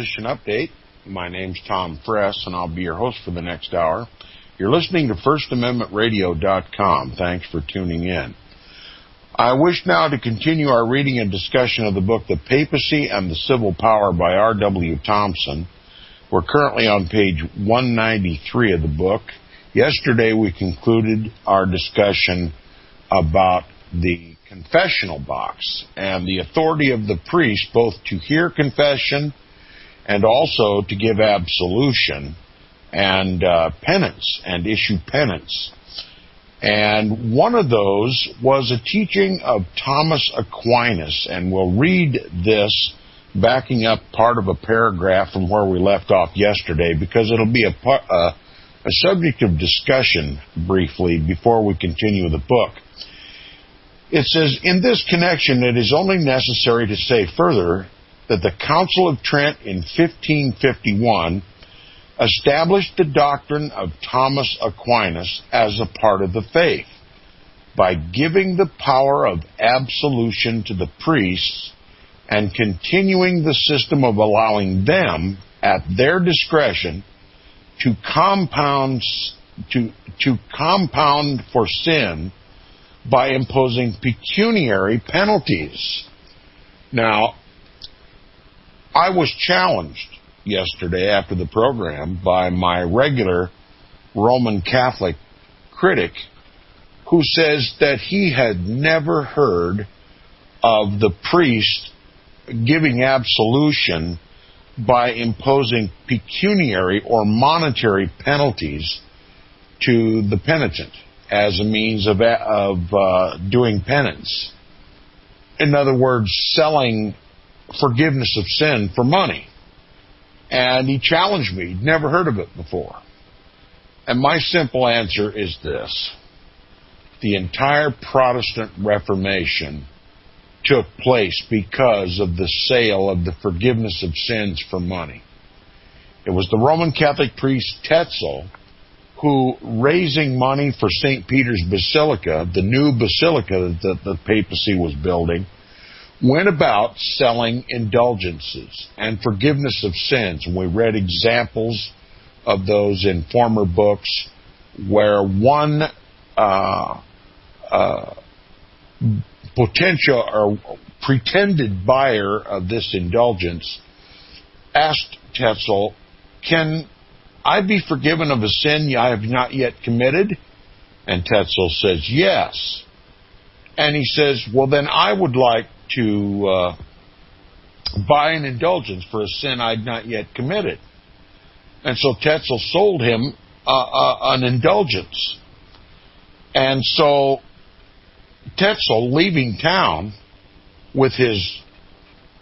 Abolition Update. My name's Tom Fress, and I'll be your host for the next hour. You're listening to FirstAmendmentRadio.com. Thanks for tuning in. I wish now to continue our reading and discussion of the book, The Papacy and the Civil Power by R.W. Thompson. We're currently on page 193 of the book. Yesterday we concluded our discussion about the confessional box and the authority of the priest both to hear confession and also to give absolution and penance and issue penance. And one of those was a teaching of Thomas Aquinas, and we'll read this backing up part of a paragraph from where we left off yesterday because it'll be a subject of discussion briefly before we continue the book. It says, in this connection, it is only necessary to say further that the Council of Trent in 1551 established the doctrine of Thomas Aquinas as a part of the faith by giving the power of absolution to the priests and continuing the system of allowing them, at their discretion, to compound for sin by imposing pecuniary penalties. Now, I was challenged yesterday after the program by my regular Roman Catholic critic who says that he had never heard of the priest giving absolution by imposing pecuniary or monetary penalties to the penitent as a means of doing penance. In other words, selling forgiveness of sin for money. And he challenged me. He'd never heard of it before. And my simple answer is this. The entire Protestant Reformation took place because of the sale of the forgiveness of sins for money. It was the Roman Catholic priest Tetzel who, raising money for St. Peter's Basilica, the new basilica that the papacy was building, went about selling indulgences and forgiveness of sins. And we read examples of those in former books where one potential or pretended buyer of this indulgence asked Tetzel, "Can I be forgiven of a sin I have not yet committed?" And Tetzel says, "Yes." And he says, "Well, then I would like to buy an indulgence for a sin I'd not yet committed." And so Tetzel sold him an indulgence. And so Tetzel, leaving town with his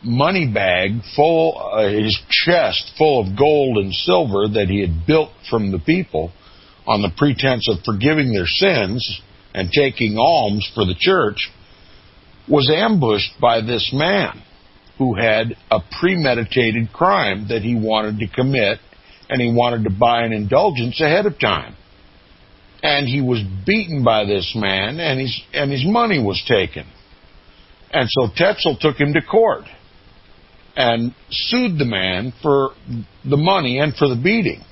money bag full, his chest full of gold and silver that he had built from the people on the pretense of forgiving their sins and taking alms for the church, was ambushed by this man who had a premeditated crime that he wanted to commit, and he wanted to buy an indulgence ahead of time. And he was beaten by this man, and his money was taken. And so Tetzel took him to court and sued the man for the money and for the beating.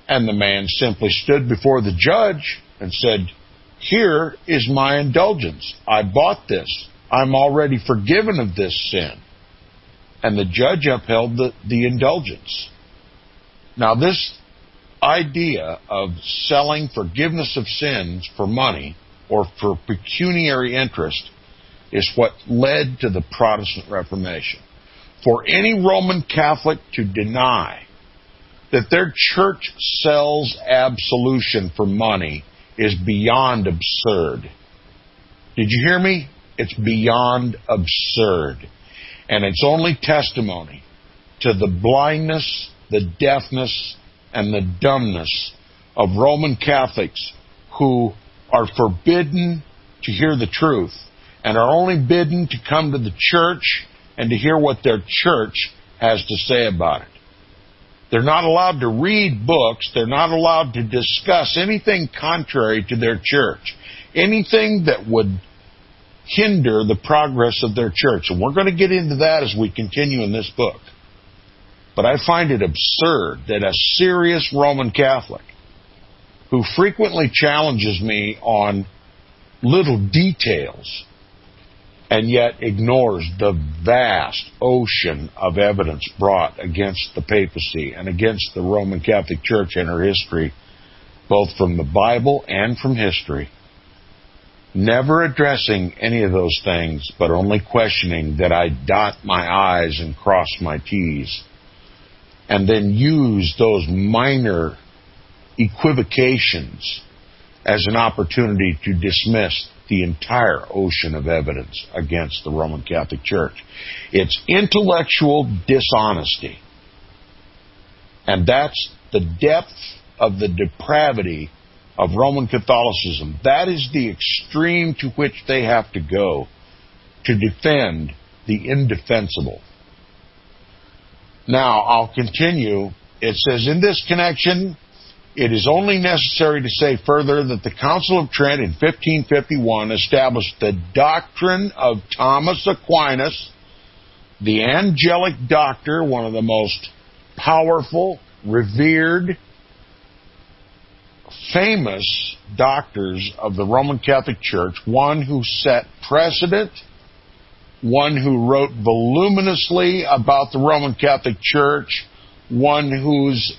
And the man simply stood before the judge and said, "Here is my indulgence. I bought this. I'm already forgiven of this sin." And the judge upheld the indulgence. Now, this idea of selling forgiveness of sins for money or for pecuniary interest is what led to the Protestant Reformation. For any Roman Catholic to deny that their church sells absolution for money is beyond absurd. Did you hear me? It's beyond absurd. And it's only testimony to the blindness, the deafness, and the dumbness of Roman Catholics who are forbidden to hear the truth and are only bidden to come to the church and to hear what their church has to say about it. They're not allowed to read books. They're not allowed to discuss anything contrary to their church, anything that would hinder the progress of their church. And we're going to get into that as we continue in this book. But I find it absurd that a serious Roman Catholic who frequently challenges me on little details and yet ignores the vast ocean of evidence brought against the papacy and against the Roman Catholic Church and her history, both from the Bible and from history, never addressing any of those things, but only questioning that I dot my I's and cross my T's, and then use those minor equivocations as an opportunity to dismiss the entire ocean of evidence against the Roman Catholic Church. It's intellectual dishonesty. And that's the depth of the depravity of Roman Catholicism. That is the extreme to which they have to go to defend the indefensible. Now, I'll continue. It says, in this connection, it is only necessary to say further that the Council of Trent in 1551 established the doctrine of Thomas Aquinas, the angelic doctor, one of the most powerful, revered, famous doctors of the Roman Catholic Church, one who set precedent, one who wrote voluminously about the Roman Catholic Church, one whose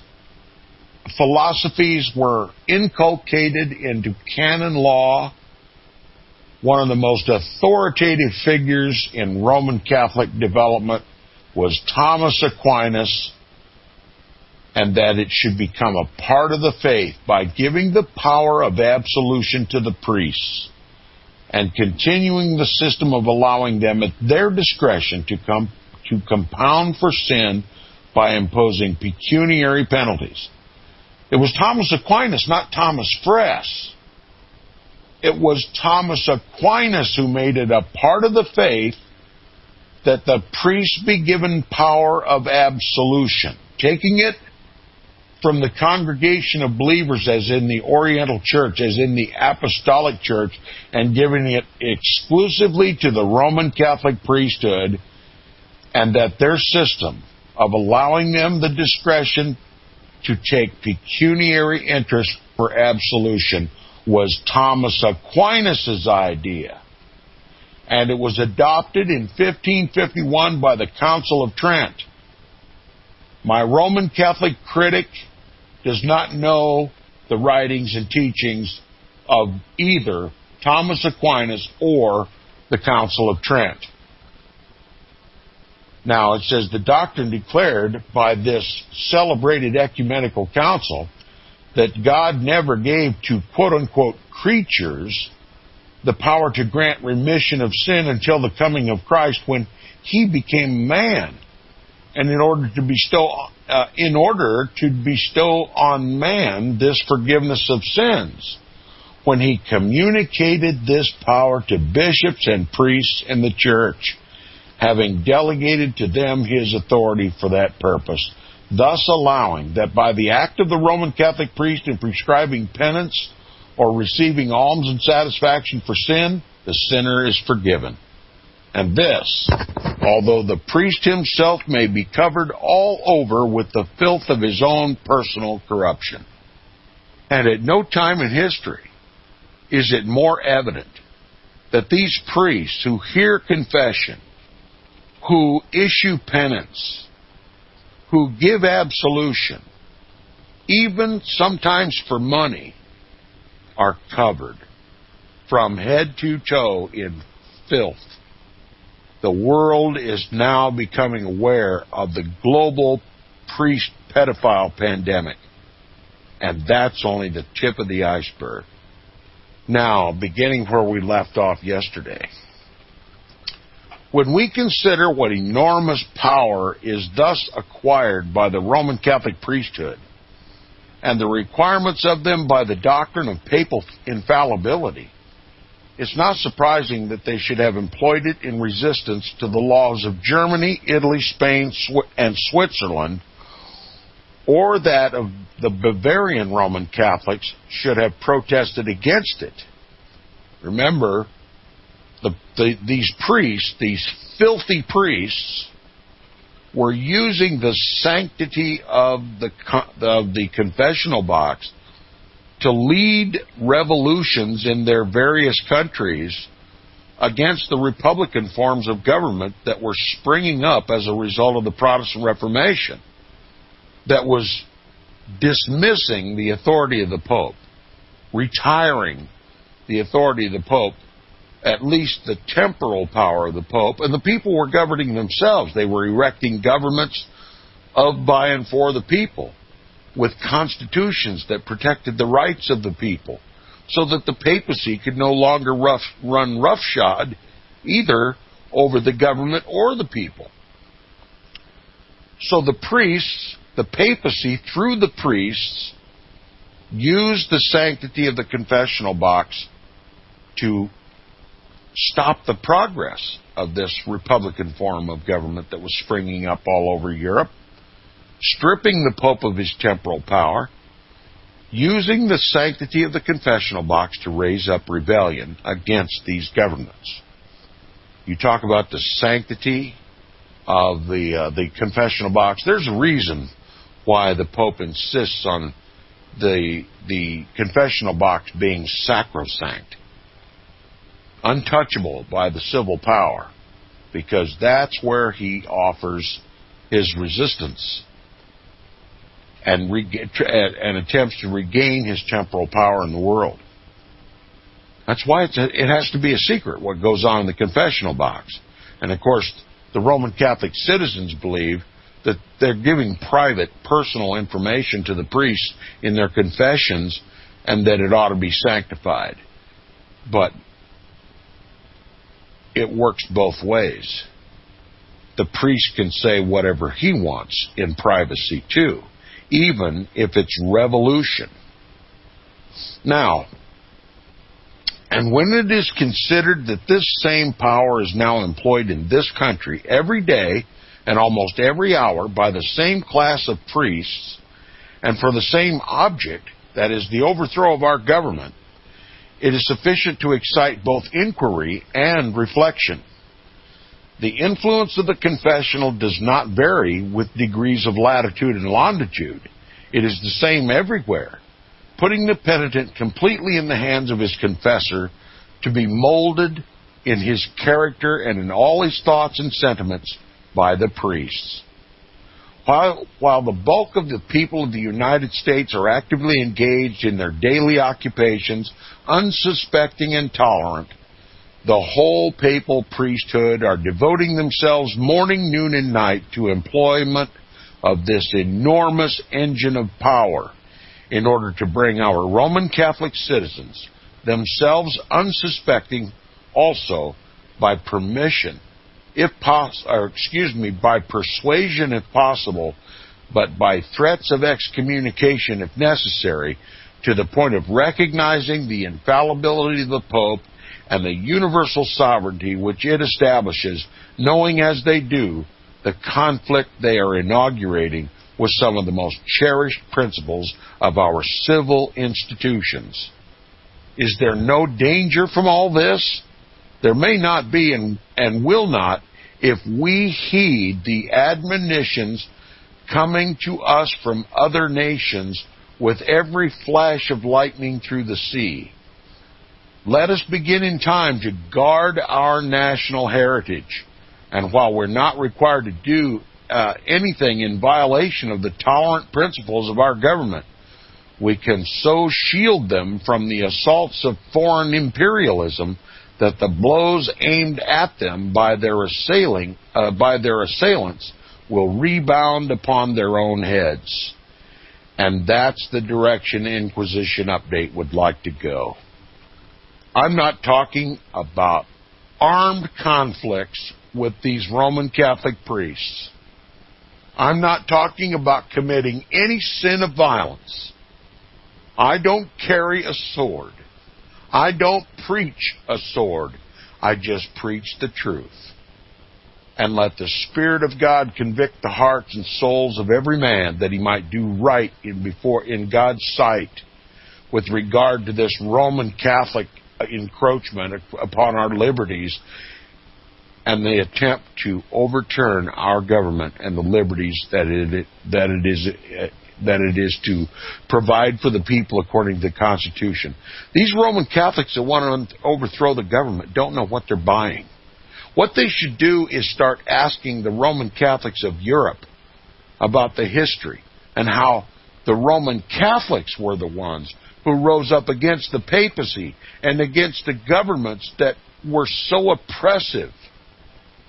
philosophies were inculcated into canon law, one of the most authoritative figures in Roman Catholic development was Thomas Aquinas, and that it should become a part of the faith by giving the power of absolution to the priests and continuing the system of allowing them at their discretion to compound for sin by imposing pecuniary penalties. It was Thomas Aquinas, not Thomas Fress. It was Thomas Aquinas who made it a part of the faith that the priests be given power of absolution, taking it from the congregation of believers as in the Oriental Church, as in the Apostolic Church, and giving it exclusively to the Roman Catholic priesthood, and that their system of allowing them the discretion to take pecuniary interest for absolution was Thomas Aquinas' idea. And it was adopted in 1551 by the Council of Trent. My Roman Catholic critic does not know the writings and teachings of either Thomas Aquinas or the Council of Trent. Now, it says the doctrine declared by this celebrated ecumenical council that God never gave to quote-unquote creatures the power to grant remission of sin until the coming of Christ when he became man, and in order to bestow on man this forgiveness of sins, when he communicated this power to bishops and priests in the church, having delegated to them his authority for that purpose, thus allowing that by the act of the Roman Catholic priest in prescribing penance or receiving alms and satisfaction for sin, the sinner is forgiven. And this, although the priest himself may be covered all over with the filth of his own personal corruption. And at no time in history is it more evident that these priests who hear confession, who issue penance, who give absolution, even sometimes for money, are covered from head to toe in filth. The world is now becoming aware of the global priest pedophile pandemic, and that's only the tip of the iceberg. Now, beginning where we left off yesterday, when we consider what enormous power is thus acquired by the Roman Catholic priesthood and the requirements of them by the doctrine of papal infallibility, it's not surprising that they should have employed it in resistance to the laws of Germany, Italy, Spain, and Switzerland, or that of the Bavarian Roman Catholics should have protested against it. Remember, these priests, these filthy priests, were using the sanctity of the confessional box to lead revolutions in their various countries against the Republican forms of government that were springing up as a result of the Protestant Reformation, that was dismissing the authority of the Pope, retiring the authority of the Pope, at least the temporal power of the Pope, and the people were governing themselves. They were erecting governments of, by, and for the people, with constitutions that protected the rights of the people, so that the papacy could no longer run roughshod either over the government or the people. So the priests, the papacy, through the priests, used the sanctity of the confessional box to stop the progress of this Republican form of government that was springing up all over Europe, stripping the Pope of his temporal power, using the sanctity of the confessional box to raise up rebellion against these governments. You talk about the sanctity of the confessional box. There's a reason why the Pope insists on the confessional box being sacrosanct, untouchable by the civil power, because that's where he offers his resistance and attempts to regain his temporal power in the world. That's why it has to be a secret what goes on in the confessional box. And of course, the Roman Catholic citizens believe that they're giving private, personal information to the priests in their confessions, and that it ought to be sanctified. But it works both ways. The priest can say whatever he wants in privacy too, even if it's revolution. Now, and when it is considered that this same power is now employed in this country every day and almost every hour by the same class of priests, and for the same object, that is the overthrow of our government, it is sufficient to excite both inquiry and reflection. The influence of the confessional does not vary with degrees of latitude and longitude. It is the same everywhere, putting the penitent completely in the hands of his confessor to be molded in his character and in all his thoughts and sentiments by the priests. While the bulk of the people of the United States are actively engaged in their daily occupations, unsuspecting and tolerant, the whole papal priesthood are devoting themselves morning, noon, and night to employment of this enormous engine of power in order to bring our Roman Catholic citizens, themselves unsuspecting, also by permission, by persuasion if possible, but by threats of excommunication if necessary, to the point of recognizing the infallibility of the Pope and the universal sovereignty which it establishes, knowing as they do the conflict they are inaugurating with some of the most cherished principles of our civil institutions. Is there no danger from all this? There may not be and will not if we heed the admonitions coming to us from other nations with every flash of lightning through the sea. Let us begin in time to guard our national heritage. And while we're not required to do anything in violation of the tolerant principles of our government, we can so shield them from the assaults of foreign imperialism that the blows aimed at them by their assailants will rebound upon their own heads. And that's the direction Inquisition Update would like to go. I'm not talking about armed conflicts with these Roman Catholic priests. I'm not talking about committing any sin of violence. I don't carry a sword. I don't preach a sword. I just preach the truth. And let the Spirit of God convict the hearts and souls of every man, that he might do right in God's sight with regard to this Roman Catholic encroachment upon our liberties, and they attempt to overturn our government and the liberties that it is to provide for the people according to the Constitution. These Roman Catholics that want to overthrow the government don't know what they're buying. What they should do is start asking the Roman Catholics of Europe about the history and how the Roman Catholics were the ones who rose up against the papacy and against the governments that were so oppressive,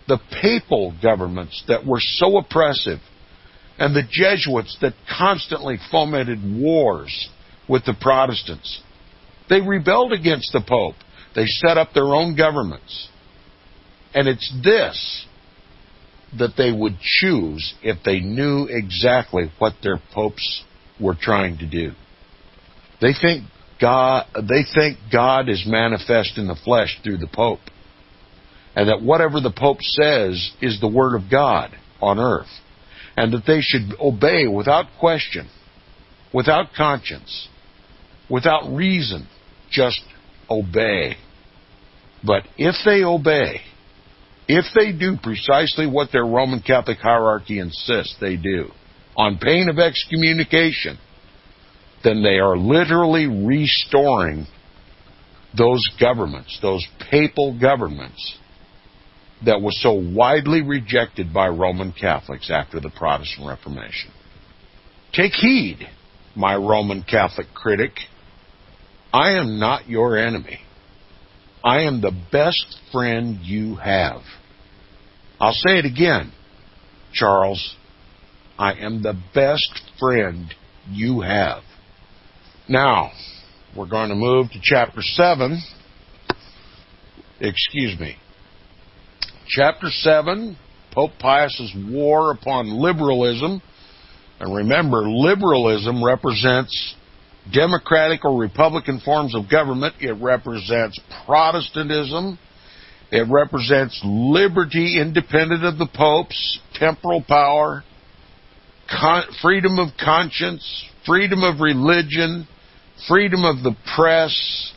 the papal governments that were so oppressive, and the Jesuits that constantly fomented wars with the Protestants. They rebelled against the Pope. They set up their own governments. And it's this that they would choose if they knew exactly what their popes were trying to do. They think God is manifest in the flesh through the Pope, and that whatever the Pope says is the Word of God on earth, and that they should obey without question, without conscience, without reason, just obey. But if they obey, if they do precisely what their Roman Catholic hierarchy insists they do, on pain of excommunication, then they are literally restoring those governments, those papal governments that was so widely rejected by Roman Catholics after the Protestant Reformation. Take heed, my Roman Catholic critic. I am not your enemy. I am the best friend you have. I'll say it again, Charles. I am the best friend you have. Now, we're going to move to Chapter 7. Chapter 7, Pope Pius's war upon liberalism. And remember, liberalism represents democratic or republican forms of government. It represents Protestantism. It represents liberty independent of the popes, temporal power, freedom of conscience, freedom of religion, freedom of the press,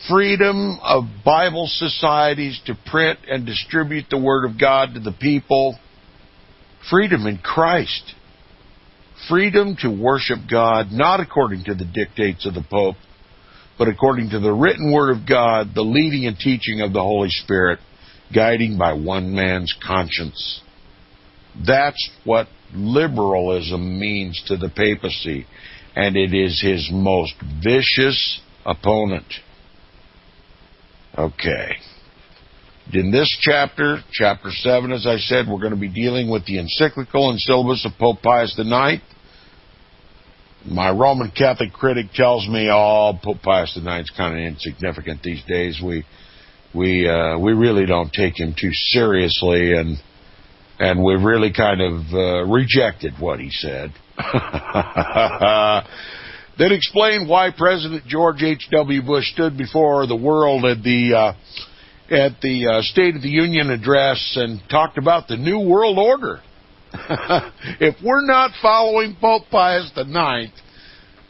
freedom of Bible societies to print and distribute the Word of God to the people, freedom in Christ, freedom to worship God not according to the dictates of the Pope, but according to the written Word of God, the leading and teaching of the Holy Spirit, guiding by one man's conscience. That's what liberalism means to the papacy, and it is his most vicious opponent. Okay. In this chapter, Chapter 7, as I said, we're going to be dealing with the encyclical and syllabus of Pope Pius IX. My Roman Catholic critic tells me, Pope Pius IX is kind of insignificant these days. We really don't take him too seriously, and we've really kind of rejected what he said. Then explain why President George H.W. Bush stood before the world at the State of the Union address and talked about the New World Order. If we're not following Pope Pius IX,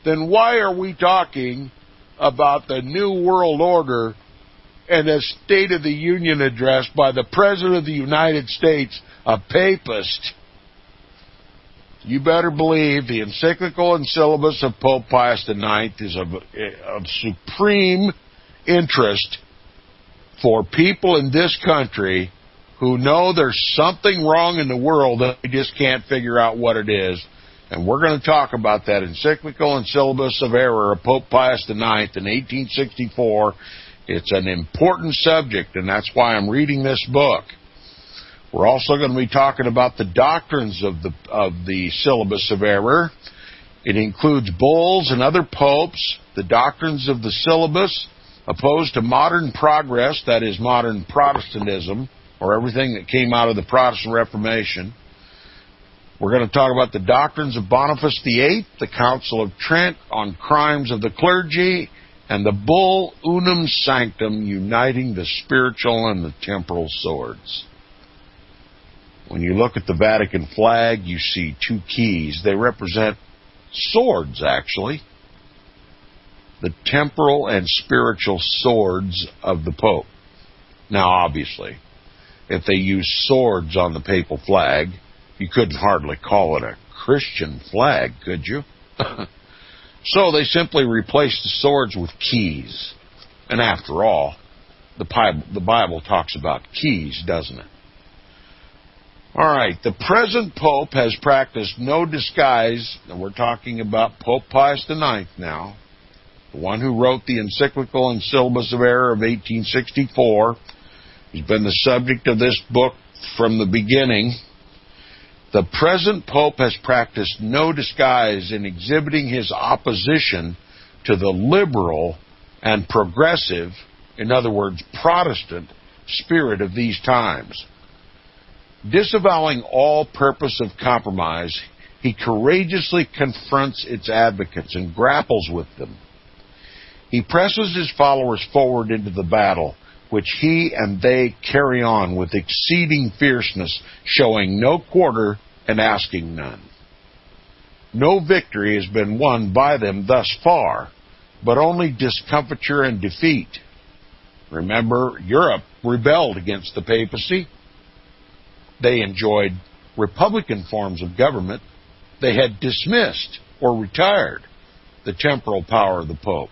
then why are we talking about the New World Order and a State of the Union address by the President of the United States, a papist? You better believe the encyclical and syllabus of Pope Pius IX is of supreme interest for people in this country who know there's something wrong in the world that they just can't figure out what it is. And we're going to talk about that encyclical and syllabus of error of Pope Pius IX in 1864. It's an important subject, and that's why I'm reading this book. We're also going to be talking about the doctrines of the syllabus of error. It includes bulls and other popes, the doctrines of the syllabus, opposed to modern progress, that is modern Protestantism, or everything that came out of the Protestant Reformation. We're going to talk about the doctrines of Boniface VIII, the Council of Trent on crimes of the clergy, and the bull Unum Sanctum, uniting the spiritual and the temporal swords. When you look at the Vatican flag, you see two keys. They represent swords, actually. The temporal and spiritual swords of the Pope. Now, obviously, if they used swords on the papal flag. You couldn't hardly call it a Christian flag, could you? So they simply replaced the swords with keys. And after all, the Bible talks about keys, doesn't it? All right, the present Pope has practiced no disguise, and we're talking about Pope Pius IX now, the one who wrote the encyclical and syllabus of error of 1864. He's been the subject of this book from the beginning. The present Pope has practiced no disguise in exhibiting his opposition to the liberal and progressive, in other words, Protestant, spirit of these times. Disavowing all purpose of compromise, he courageously confronts its advocates and grapples with them. He presses his followers forward into the battle, which he and they carry on with exceeding fierceness, showing no quarter and asking none. No victory has been won by them thus far, but only discomfiture and defeat. Remember, Europe rebelled against the papacy. They enjoyed republican forms of government. They had dismissed or retired the temporal power of the Pope.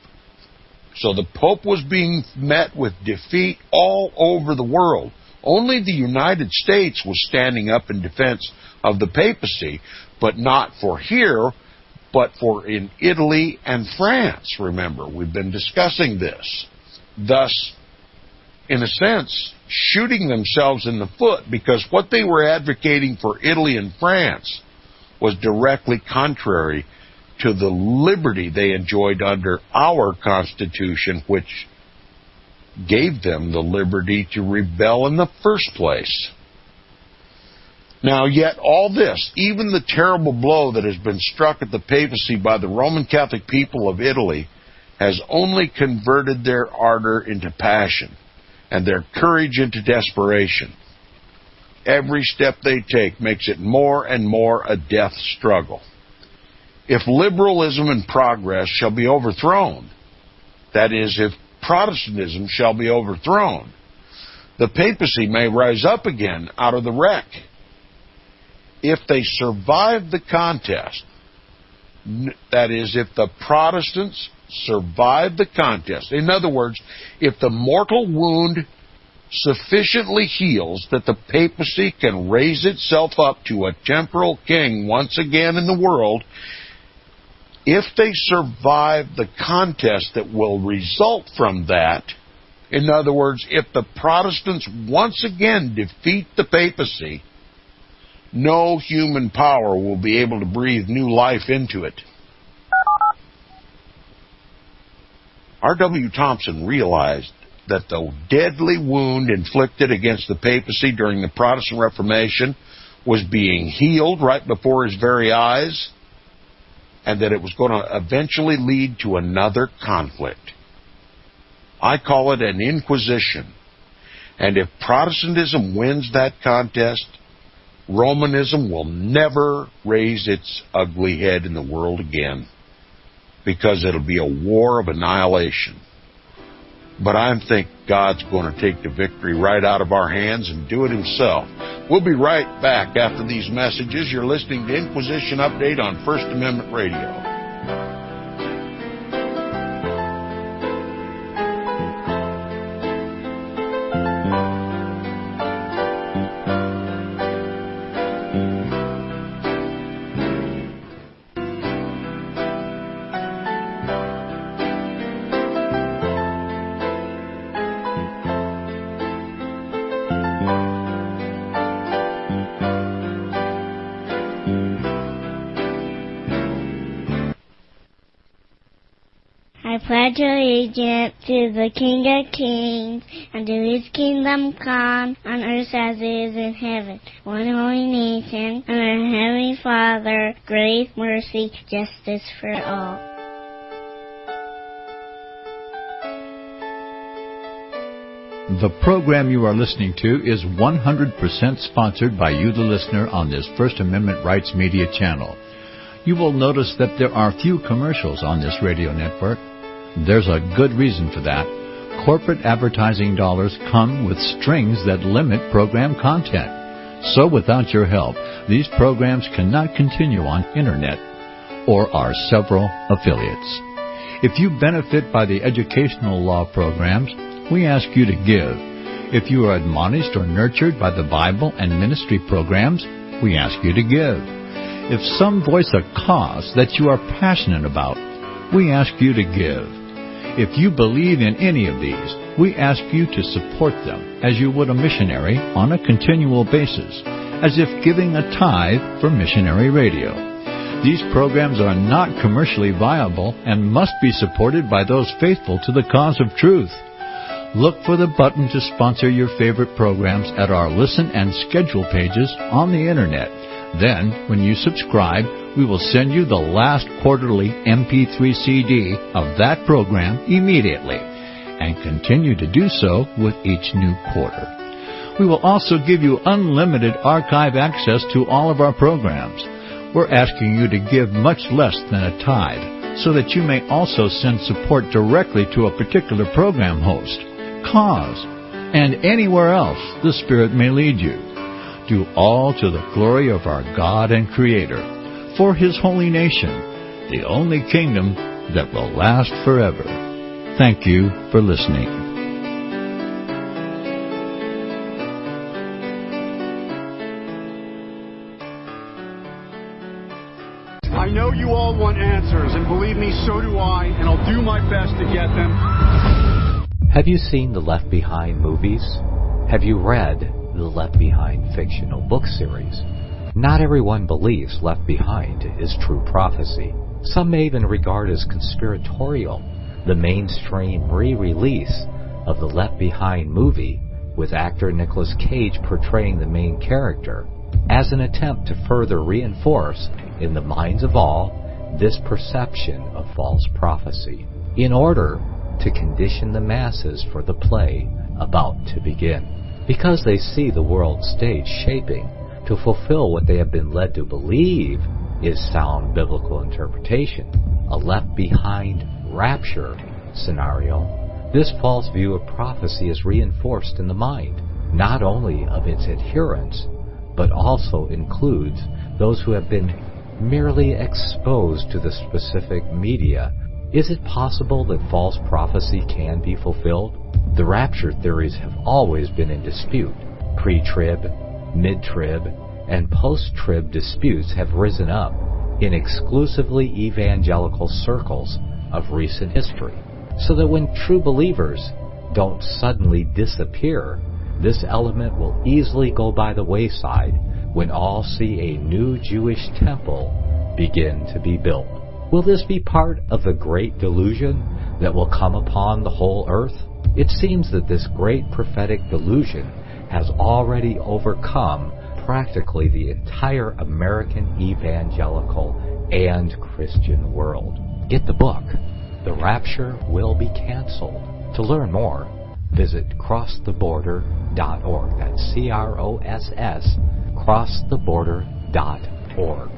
So the Pope was being met with defeat all over the world. Only the United States was standing up in defense of the papacy, but not for here, but for in Italy and France. Remember, we've been discussing this. Thus, in a sense, shooting themselves in the foot, because what they were advocating for Italy and France was directly contrary to the liberty they enjoyed under our Constitution, which gave them the liberty to rebel in the first place. Now, yet all this, even the terrible blow that has been struck at the papacy by the Roman Catholic people of Italy, has only converted their ardor into passion and their courage into desperation. Every step they take makes it more and more a death struggle. If liberalism and progress shall be overthrown, that is, if Protestantism shall be overthrown, the papacy may rise up again out of the wreck. If they survive the contest, that is, if the Protestants survive the contest, in other words, if the mortal wound sufficiently heals that the papacy can raise itself up to a temporal king once again in the world, if they survive the contest that will result from that, in other words, if the Protestants once again defeat the papacy, no human power will be able to breathe new life into it. R.W. Thompson realized that the deadly wound inflicted against the papacy during the Protestant Reformation was being healed right before his very eyes, and that it was going to eventually lead to another conflict. I call it an inquisition. And if Protestantism wins that contest, Romanism will never raise its ugly head in the world again, because it'll be a war of annihilation. But I think God's going to take the victory right out of our hands and do it himself. We'll be right back after these messages. You're listening to Inquisition Update on First Amendment Radio. I pledge allegiance to the King of Kings, and to his kingdom come, on earth as it is in heaven, one holy nation, under our Heavenly Father, grace, mercy, justice for all. The program you are listening to is 100% sponsored by you, the listener, on this First Amendment Rights Media channel. You will notice that there are few commercials on this radio network. There's a good reason for that. corporate advertising dollars come with strings that limit program content. So without your help, these programs cannot continue on Internet or our several affiliates. If you benefit by the educational law programs, we ask you to give. If you are admonished or nurtured by the Bible and ministry programs, we ask you to give. If some voice a cause that you are passionate about, we ask you to give. If you believe in any of these, we ask you to support them as you would a missionary on a continual basis, as if giving a tithe for missionary radio. These programs are not commercially viable and must be supported by those faithful to the cause of truth. Look for the button to sponsor your favorite programs at our listen and schedule pages on the Internet. Then, when you subscribe, we will send you the last quarterly MP3 CD of that program immediately, and continue to do so with each new quarter. We will also give you unlimited archive access to all of our programs. We're asking you to give much less than a tithe, so that you may also send support directly to a particular program host, cause, and anywhere else the Spirit may lead you. Do all to the glory of our God and Creator, for His holy nation, the only kingdom that will last forever. Thank you for listening. I know you all want answers, and believe me, so do I, and I'll do my best to get them. Have you seen the Left Behind movies? Have you read the Left Behind fictional book series? Not everyone believes Left Behind is true prophecy. Some may even regard as conspiratorial the mainstream re-release of the Left Behind movie with actor Nicolas Cage portraying the main character as an attempt to further reinforce in the minds of all this perception of false prophecy in order to condition the masses for the play about to begin. Because they see the world stage shaping to fulfill what they have been led to believe is sound biblical interpretation, a left behind rapture scenario, this false view of prophecy is reinforced in the mind, not only of its adherents, but also includes those who have been merely exposed to the specific media. Is it possible that false prophecy can be fulfilled? The rapture theories have always been in dispute. Pre-trib, mid-trib, and post-trib disputes have risen up in exclusively evangelical circles of recent history, so that when true believers don't suddenly disappear, this element will easily go by the wayside when all see a new Jewish temple begin to be built. Will this be part of the great delusion that will come upon the whole earth? It seems that this great prophetic delusion has already overcome practically the entire American evangelical and Christian world. Get the book, The Rapture Will Be Canceled. To learn more, visit crosstheborder.org. That's CROSS, crosstheborder.org.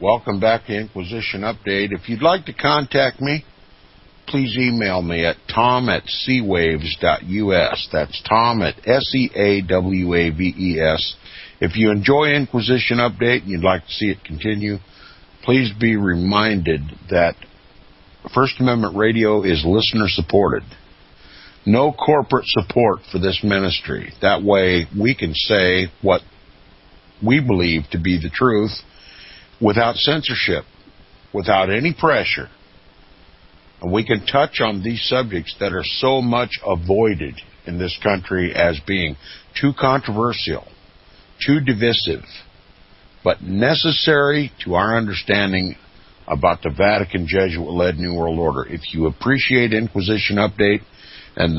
Welcome back to Inquisition Update. If you'd like to contact me, please email me at tom@seawaves.us. That's tom@SEAWAVES. If you enjoy Inquisition Update and you'd like to see it continue, please be reminded that First Amendment Radio is listener-supported. No corporate support for this ministry. That way we can say what we believe to be the truth without censorship, without any pressure. And we can touch on these subjects that are so much avoided in this country as being too controversial, too divisive, but necessary to our understanding about the Vatican Jesuit-led New World Order. If you appreciate Inquisition Update and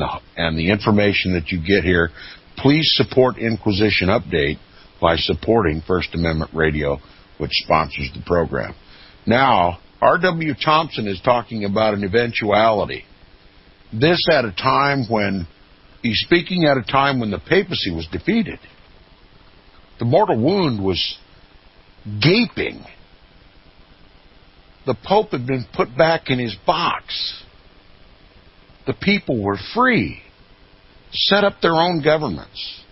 the information that you get here, please support Inquisition Update by supporting First Amendment Radio, which sponsors the program. Now, R.W. Thompson is talking about an eventuality. This at a time when he's speaking at a time when the papacy was defeated. The mortal wound was gaping. The Pope had been put back in his box. The people were free, set up their own governments.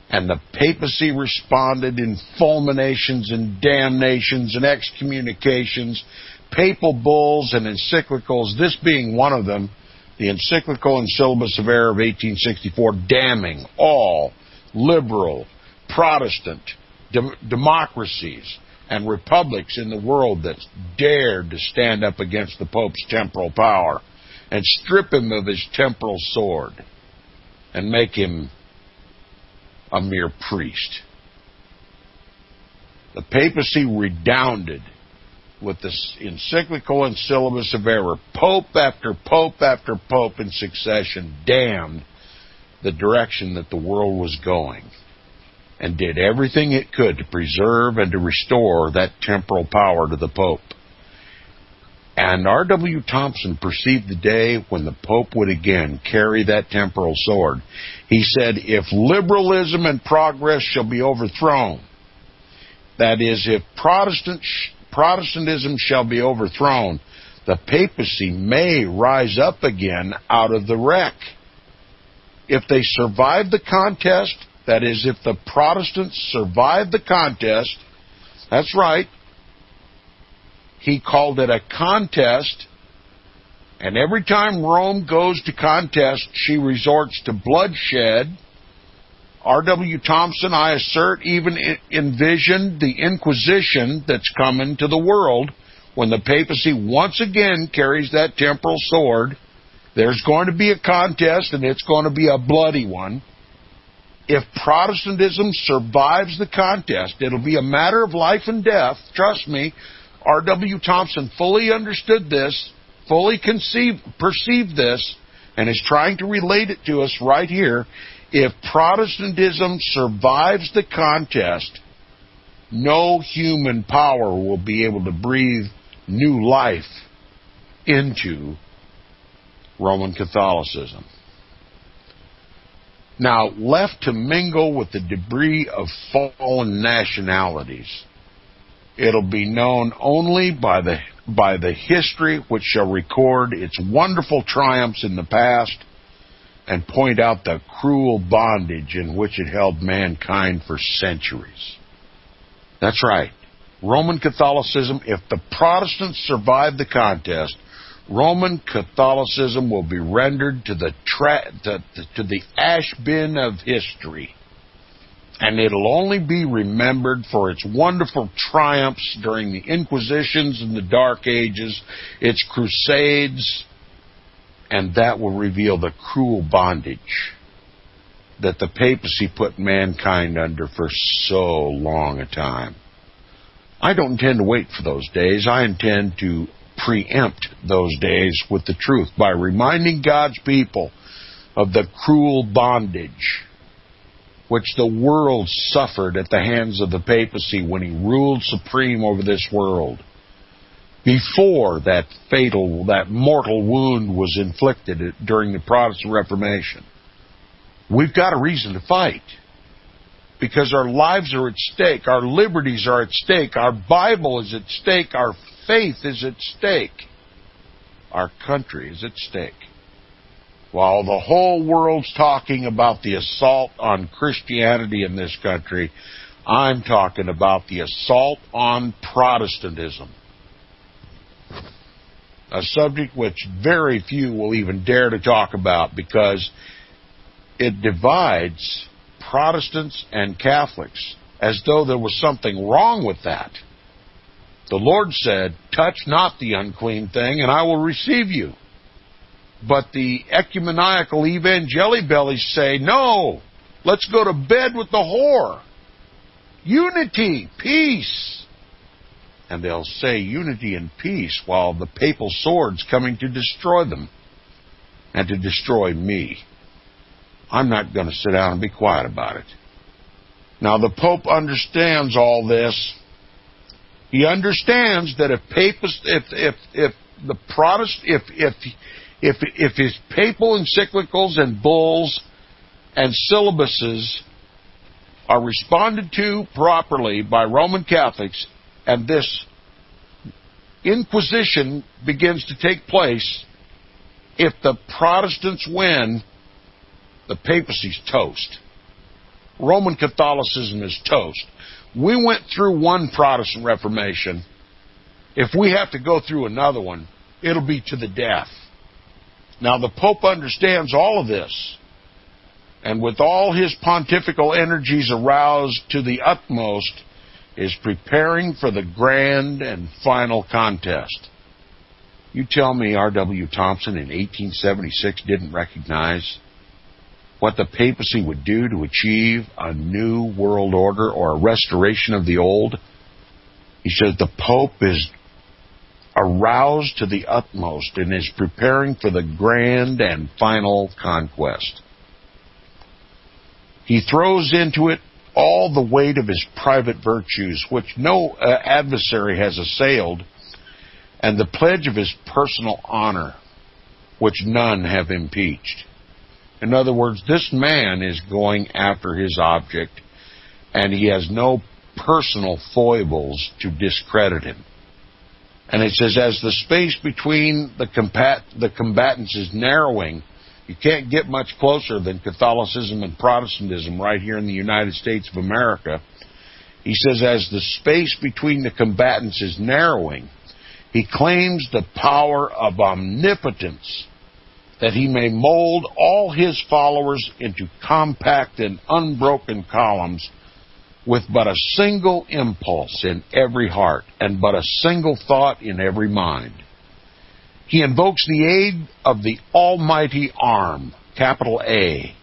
And the papacy responded in fulminations and damnations and excommunications, papal bulls and encyclicals, this being one of them, the encyclical and syllabus of error of 1864, damning all liberal, Protestant democracies and republics in the world that dared to stand up against the Pope's temporal power and strip him of his temporal sword and make him a mere priest. The papacy redounded with this encyclical and syllabus of error. Pope after pope after pope in succession damned the direction that the world was going and did everything it could to preserve and to restore that temporal power to the Pope. And R.W. Thompson perceived the day when the Pope would again carry that temporal sword. He said, if liberalism and progress shall be overthrown, that is, if Protestantism shall be overthrown, the papacy may rise up again out of the wreck. If they survive the contest, that is, if the Protestants survive the contest, that's right, he called it a contest, and every time Rome goes to contest, she resorts to bloodshed. R.W. Thompson, I assert, even envisioned the Inquisition that's coming to the world when the papacy once again carries that temporal sword. There's going to be a contest, and it's going to be a bloody one. If Protestantism survives the contest, it'll be a matter of life and death. Trust me, R.W. Thompson fully understood this, fully perceived this, and is trying to relate it to us right here. If Protestantism survives the contest, no human power will be able to breathe new life into Roman Catholicism. Now, left to mingle with the debris of fallen nationalities, it'll be known only by the history which shall record its wonderful triumphs in the past and point out the cruel bondage in which it held mankind for centuries. That's right. Roman Catholicism, if the Protestants survive the contest, Roman Catholicism will be rendered to the ash bin of history. And it'll only be remembered for its wonderful triumphs during the Inquisitions and the Dark Ages, its crusades, and that will reveal the cruel bondage that the papacy put mankind under for so long a time. I don't intend to wait for those days. I intend to preempt those days with the truth by reminding God's people of the cruel bondage which the world suffered at the hands of the papacy when he ruled supreme over this world, before that mortal wound was inflicted during the Protestant Reformation. We've got a reason to fight, because our lives are at stake, our liberties are at stake, our Bible is at stake, our faith is at stake, our country is at stake. While the whole world's talking about the assault on Christianity in this country, I'm talking about the assault on Protestantism. A subject which very few will even dare to talk about because it divides Protestants and Catholics as though there was something wrong with that. The Lord said, touch not the unclean thing and I will receive you. But the ecumenical evangelibellies say, no, let's go to bed with the whore. Unity, peace. And they'll say unity and peace while the papal sword's coming to destroy them and to destroy me. I'm not going to sit down and be quiet about it. Now, the Pope understands all this. He understands that if his papal encyclicals and bulls and syllabuses are responded to properly by Roman Catholics, and this Inquisition begins to take place, if the Protestants win, the papacy's toast. Roman Catholicism is toast. We went through one Protestant Reformation. If we have to go through another one, it'll be to the death. Now, the Pope understands all of this, and with all his pontifical energies aroused to the utmost, is preparing for the grand and final contest. You tell me R.W. Thompson in 1876 didn't recognize what the papacy would do to achieve a new world order or a restoration of the old? He says the Pope is aroused to the utmost and is preparing for the grand and final conquest. He throws into it all the weight of his private virtues, which no adversary has assailed, and the pledge of his personal honor, which none have impeached. In other words, this man is going after his object, and he has no personal foibles to discredit him. And it says, as the space between the combatants is narrowing, you can't get much closer than Catholicism and Protestantism right here in the United States of America. He says, as the space between the combatants is narrowing, he claims the power of omnipotence, that he may mold all his followers into compact and unbroken columns with but a single impulse in every heart and but a single thought in every mind. He invokes the aid of the almighty arm, capital A,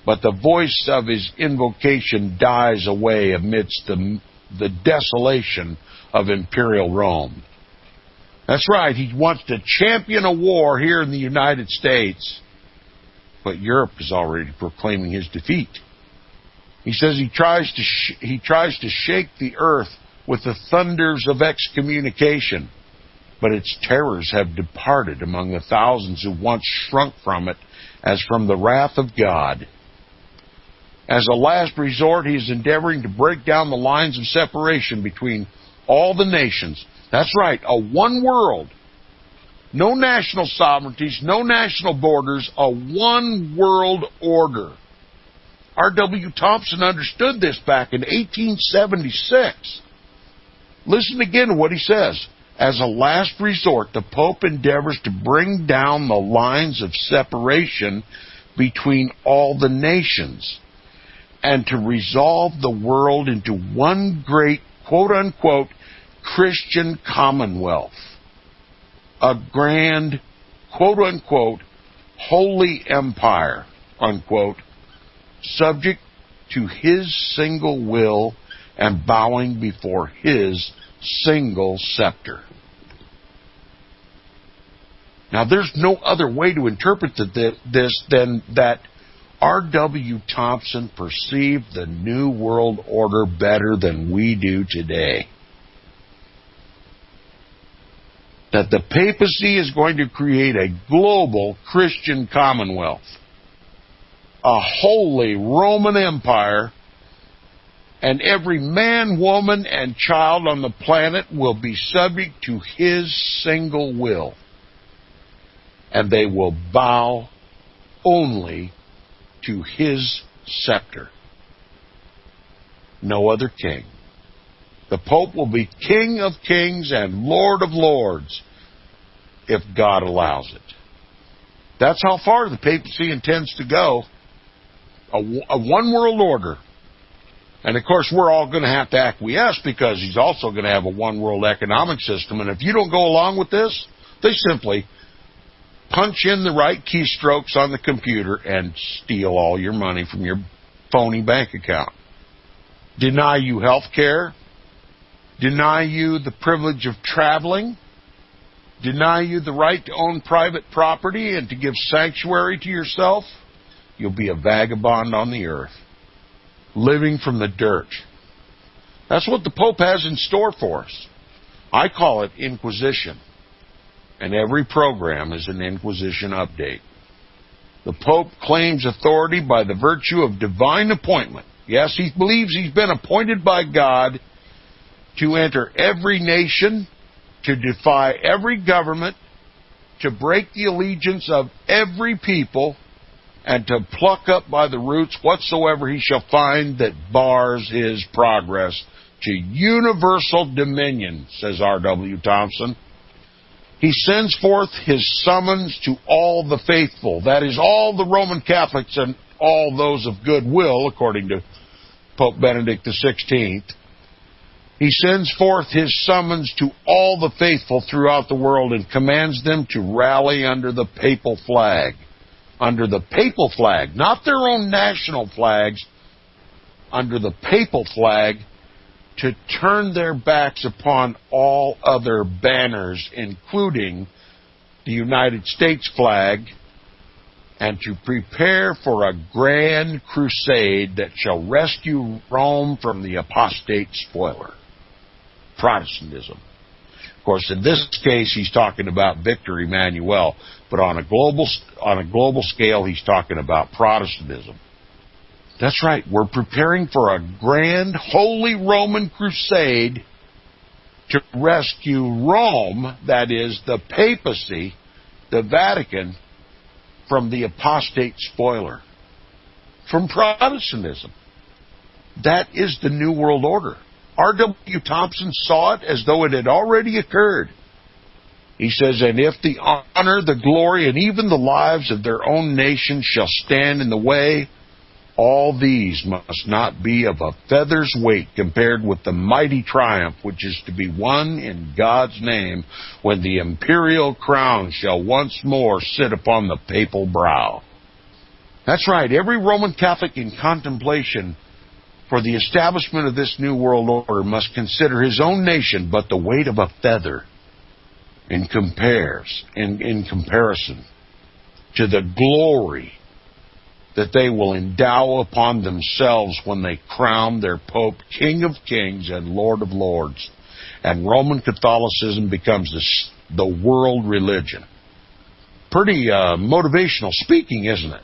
but the voice of his invocation dies away amidst the desolation of imperial Rome. That's right, he wants to champion a war here in the United States, but Europe is already proclaiming his defeat. He says he tries to shake the earth with the thunders of excommunication, but its terrors have departed among the thousands who once shrunk from it as from the wrath of God. As a last resort, he is endeavoring to break down the lines of separation between all the nations. That's right, a one world. No national sovereignties, no national borders, a one world order. R.W. Thompson understood this back in 1876. Listen again to what he says. As a last resort, the Pope endeavors to bring down the lines of separation between all the nations and to resolve the world into one great, quote-unquote, Christian commonwealth, a grand, quote-unquote, holy empire, unquote, subject to his single will and bowing before his single scepter. Now, there's no other way to interpret this than that R.W. Thompson perceived the New World Order better than we do today. That the papacy is going to create a global Christian commonwealth, a holy Roman empire, and every man, woman, and child on the planet will be subject to his single will, and they will bow only to his scepter. No other king. The Pope will be King of kings and Lord of lords if God allows it. That's how far the papacy intends to go. A one world order. And of course, we're all going to have to acquiesce because he's also going to have a one world economic system. And if you don't go along with this, they simply punch in the right keystrokes on the computer and steal all your money from your phony bank account. Deny you health care. Deny you the privilege of traveling. Deny you the right to own private property and to give sanctuary to yourself. You'll be a vagabond on the earth, living from the dirt. That's what the Pope has in store for us. I call it Inquisition, and every program is an Inquisition update. The Pope claims authority by the virtue of divine appointment. Yes, he believes he's been appointed by God to enter every nation, to defy every government, to break the allegiance of every people, and to pluck up by the roots whatsoever he shall find that bars his progress to universal dominion, says R.W. Thompson. He sends forth his summons to all the faithful, that is, all the Roman Catholics and all those of goodwill, according to Pope Benedict XVI. He sends forth his summons to all the faithful throughout the world and commands them to rally under the papal flag. Under the papal flag, not their own national flags, under the papal flag, to turn their backs upon all other banners, including the United States flag, and to prepare for a grand crusade that shall rescue Rome from the apostate spoiler, Protestantism. Of course, in this case, he's talking about Victor Emmanuel, but on a global scale, he's talking about Protestantism. That's right. We're preparing for a grand Holy Roman crusade to rescue Rome, that is, the papacy, the Vatican, from the apostate spoiler, from Protestantism. That is the New World Order. R.W. Thompson saw it as though it had already occurred. He says, and if the honor, the glory, and even the lives of their own nation shall stand in the way, all these must not be of a feather's weight compared with the mighty triumph which is to be won in God's name when the imperial crown shall once more sit upon the papal brow. That's right. Every Roman Catholic in contemplation for the establishment of this New World Order must consider his own nation but the weight of a feather in comparison to the glory that they will endow upon themselves when they crown their Pope King of Kings and Lord of Lords, and Roman Catholicism becomes the world religion. Pretty motivational speaking, isn't it?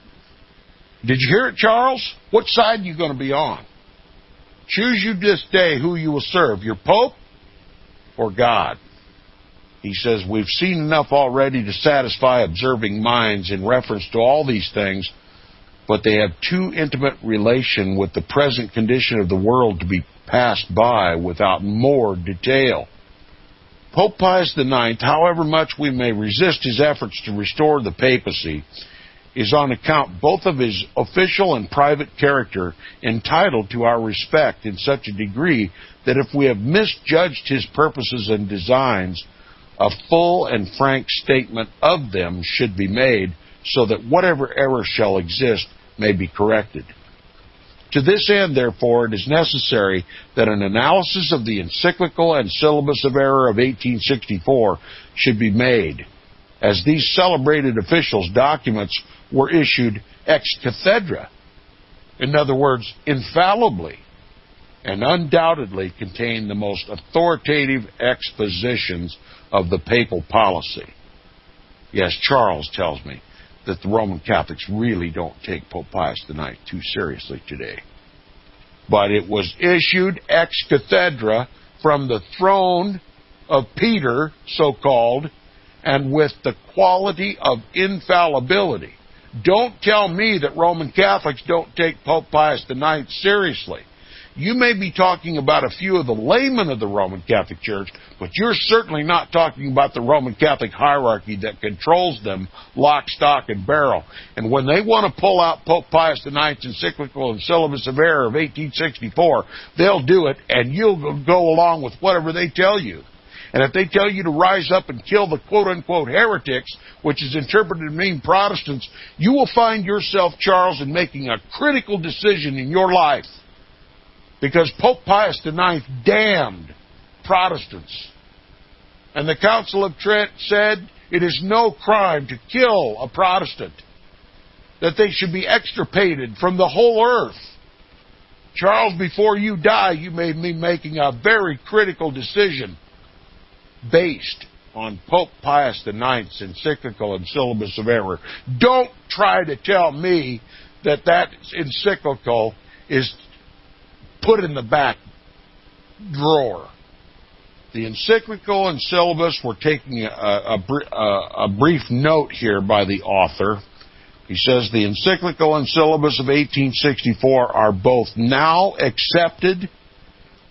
Did you hear it, Charles? What side are you going to be on? Choose you this day who you will serve, your Pope or God. He says, we've seen enough already to satisfy observing minds in reference to all these things, but they have too intimate relation with the present condition of the world to be passed by without more detail. Pope Pius IX, however much we may resist his efforts to restore the papacy, is on account both of his official and private character entitled to our respect in such a degree that if we have misjudged his purposes and designs, a full and frank statement of them should be made, so that whatever error shall exist may be corrected. To this end, therefore, it is necessary that an analysis of the encyclical and syllabus of error of 1864 should be made, as these celebrated officials' documents were issued ex cathedra, in other words, infallibly, and undoubtedly contain the most authoritative expositions of the papal policy. Yes, Charles tells me that the Roman Catholics really don't take Pope Pius IX too seriously today. But it was issued ex cathedra from the throne of Peter, so-called, and with the quality of infallibility. Don't tell me that Roman Catholics don't take Pope Pius IX seriously. You may be talking about a few of the laymen of the Roman Catholic Church, but you're certainly not talking about the Roman Catholic hierarchy that controls them lock, stock, and barrel. And when they want to pull out Pope Pius IX's encyclical and syllabus of error of 1864, they'll do it, and you'll go along with whatever they tell you. And if they tell you to rise up and kill the quote-unquote heretics, which is interpreted to mean Protestants, you will find yourself, Charles, in making a critical decision in your life. Because Pope Pius IX damned Protestants. And the Council of Trent said it is no crime to kill a Protestant, that they should be extirpated from the whole earth. Charles, before you die, you may be making a very critical decision based on Pope Pius IX's encyclical and syllabus of error. Don't try to tell me that that encyclical is put in the back drawer. The encyclical and syllabus, we're taking a brief note here by the author. He says the encyclical and syllabus of 1864 are both now accepted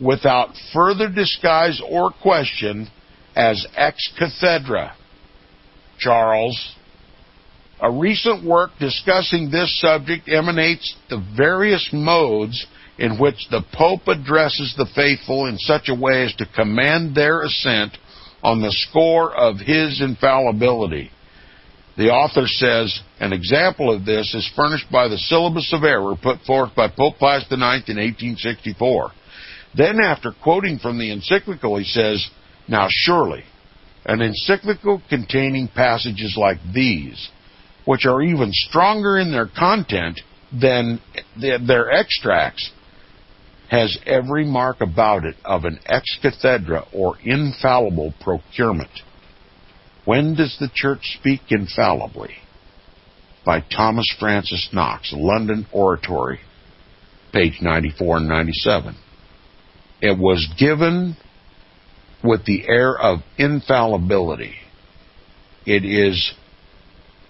without further disguise or question as ex cathedra. Charles, a recent work discussing this subject emanates the various modes in which the Pope addresses the faithful in such a way as to command their assent on the score of his infallibility. The author says, an example of this is furnished by the syllabus of error put forth by Pope Pius IX in 1864. Then, after quoting from the encyclical, he says, now surely, an encyclical containing passages like these, which are even stronger in their content than their extracts, has every mark about it of an ex cathedra or infallible procurement. When does the Church speak infallibly? By Thomas Francis Knox, London Oratory, page 94 and 97. It was given with the air of infallibility. It is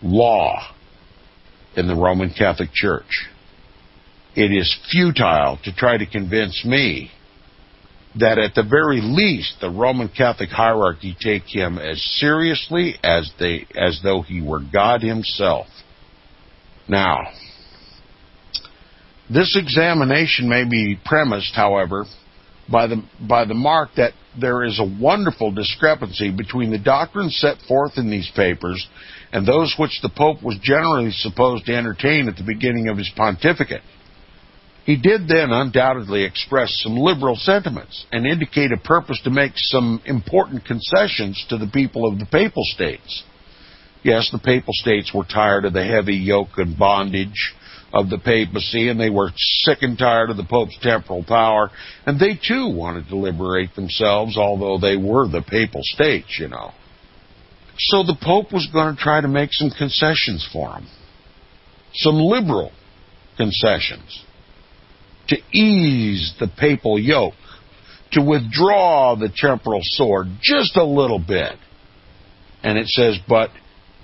law in the Roman Catholic Church. It is futile to try to convince me that at the very least the Roman Catholic hierarchy take him as seriously as though he were God himself. Now, this examination may be premised, however, by the mark that there is a wonderful discrepancy between the doctrines set forth in these papers and those which the Pope was generally supposed to entertain at the beginning of his pontificate. He did then undoubtedly express some liberal sentiments and indicate a purpose to make some important concessions to the people of the Papal States. Yes, the Papal States were tired of the heavy yoke and bondage of the papacy, and they were sick and tired of the Pope's temporal power, and they too wanted to liberate themselves, although they were the Papal States, you know. So the Pope was going to try to make some concessions for them, some liberal concessions, to ease the papal yoke, to withdraw the temporal sword just a little bit. And it says, but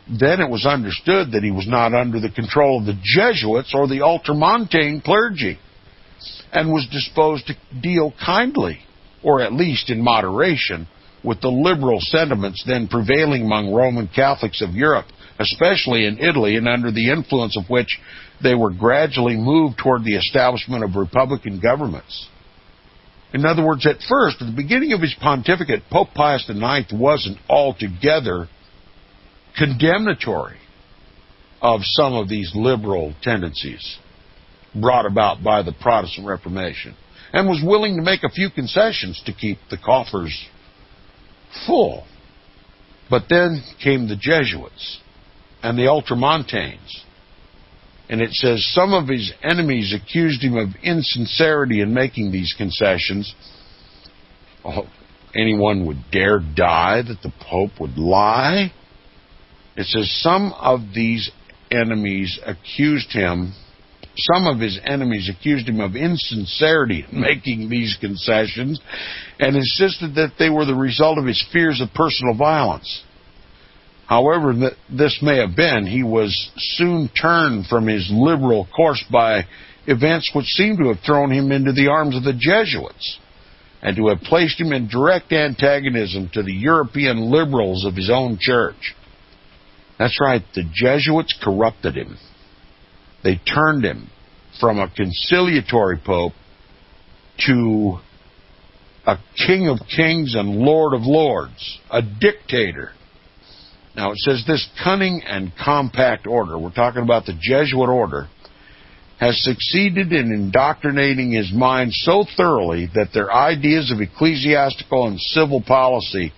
then it was understood that he was not under the control of the Jesuits or the ultramontane clergy, and was disposed to deal kindly, or at least in moderation, with the liberal sentiments then prevailing among Roman Catholics of Europe, especially in Italy, and under the influence of which they were gradually moved toward the establishment of republican governments. In other words, at first, at the beginning of his pontificate, Pope Pius IX wasn't altogether condemnatory of some of these liberal tendencies brought about by the Protestant Reformation, and was willing to make a few concessions to keep the coffers full. But then came the Jesuits and the ultramontanes. And it says some of his enemies accused him of insincerity in making these concessions. Oh, anyone would dare die that the Pope would lie? It says some of his enemies accused him of insincerity in making these concessions, and insisted that they were the result of his fears of personal violence. However this may have been, he was soon turned from his liberal course by events which seem to have thrown him into the arms of the Jesuits, and to have placed him in direct antagonism to the European liberals of his own church. That's right, the Jesuits corrupted him. They turned him from a conciliatory pope to a king of kings and lord of lords, a dictator. Now it says this cunning and compact order, we're talking about the Jesuit order, has succeeded in indoctrinating his mind so thoroughly that their ideas of ecclesiastical and civil policy,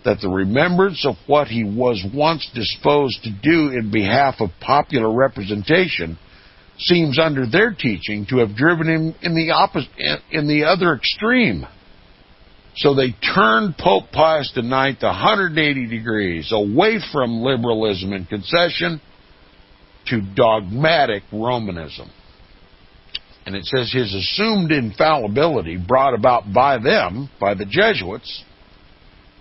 that the remembrance of what he was once disposed to do in behalf of popular representation seems under their teaching to have driven him in the other extreme. So they turned Pope Pius IX 180 degrees away from liberalism and concession to dogmatic Romanism. And it says his assumed infallibility brought about by them, by the Jesuits.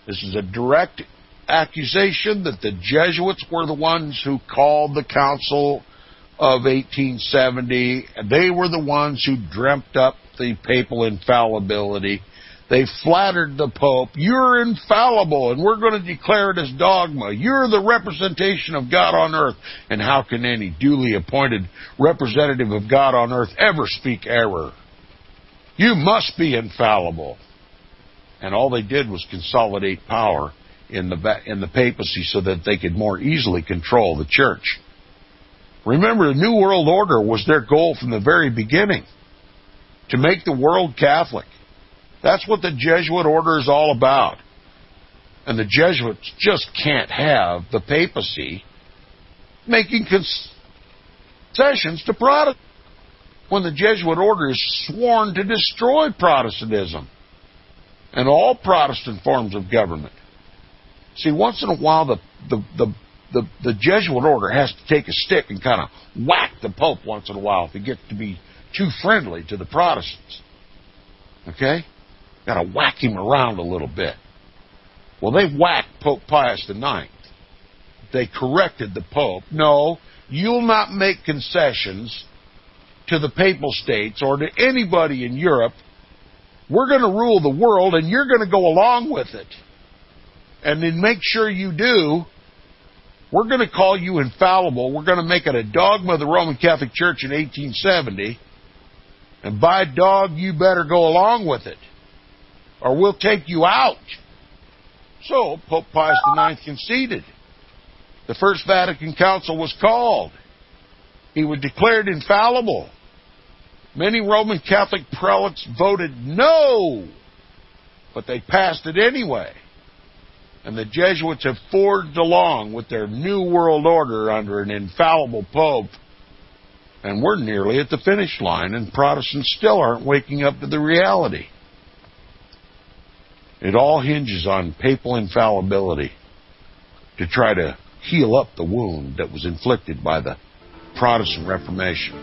This is a direct accusation that the Jesuits were the ones who called the Council of 1870. They were the ones who dreamt up the papal infallibility. They flattered the Pope. You're infallible, and we're going to declare it as dogma. You're the representation of God on earth. And how can any duly appointed representative of God on earth ever speak error? You must be infallible. And all they did was consolidate power in the papacy so that they could more easily control the church. Remember, the New World Order was their goal from the very beginning, to make the world Catholic. That's what the Jesuit order is all about. And the Jesuits just can't have the papacy making concessions to Protestants when the Jesuit order is sworn to destroy Protestantism and all Protestant forms of government. See, once in a while, the Jesuit order has to take a stick and kind of whack the Pope once in a while if he gets to be too friendly to the Protestants. Okay? Got to whack him around a little bit. Well, they whacked Pope Pius IX. They corrected the Pope. No, you'll not make concessions to the Papal States or to anybody in Europe. We're going to rule the world, and you're going to go along with it. And then make sure you do. We're going to call you infallible. We're going to make it a dogma of the Roman Catholic Church in 1870. And by dog, you better go along with it, or we'll take you out. So Pope Pius IX conceded. The First Vatican Council was called. He was declared infallible. Many Roman Catholic prelates voted no, but they passed it anyway. And the Jesuits have forged along with their New World Order under an infallible Pope. And we're nearly at the finish line, and Protestants still aren't waking up to the reality. It all hinges on papal infallibility to try to heal up the wound that was inflicted by the Protestant Reformation.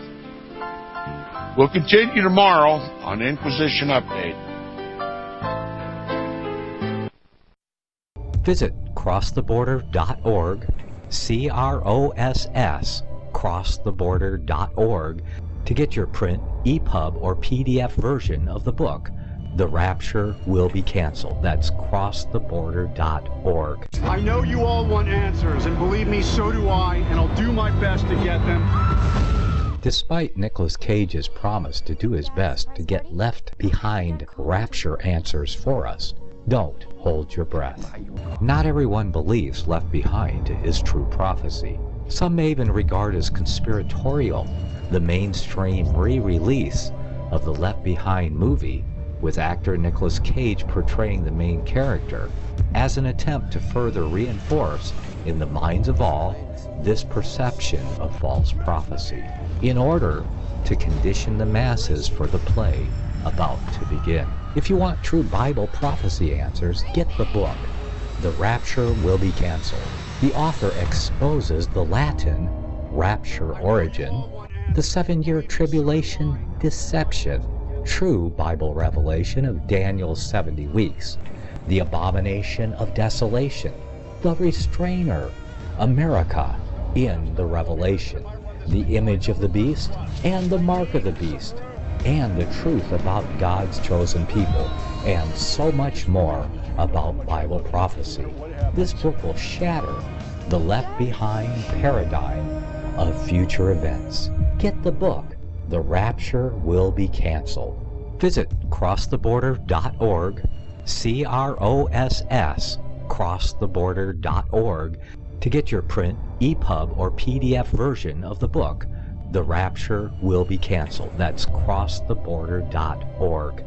We'll continue tomorrow on Inquisition Update. Visit crosstheborder.org, CROSS, crosstheborder.org, to get your print, EPUB, or PDF version of the book, The Rapture Will Be Canceled. That's crosstheborder.org. I know you all want answers, and believe me, so do I, and I'll do my best to get them. Despite Nicolas Cage's promise to do his best to get left behind rapture answers for us, don't hold your breath. Not everyone believes Left Behind is true prophecy. Some may even regard as conspiratorial the mainstream re-release of the Left Behind movie, with actor Nicolas Cage portraying the main character, as an attempt to further reinforce in the minds of all this perception of false prophecy, in order to condition the masses for the play about to begin. If you want true Bible prophecy answers, get the book, The Rapture Will Be Canceled. The author exposes the Latin rapture origin, the 7-year tribulation deception, true Bible revelation of Daniel's 70 weeks, the abomination of desolation, the restrainer, America in the Revelation, the image of the beast and the mark of the beast, and the truth about God's chosen people, and so much more about Bible prophecy. This book will shatter the Left Behind paradigm of future events. Get the book, The Rapture Will Be Canceled. Visit crosstheborder.org, CROSS, crosstheborder.org, to get your print, EPUB, or PDF version of the book, The Rapture Will Be Canceled. That's crosstheborder.org.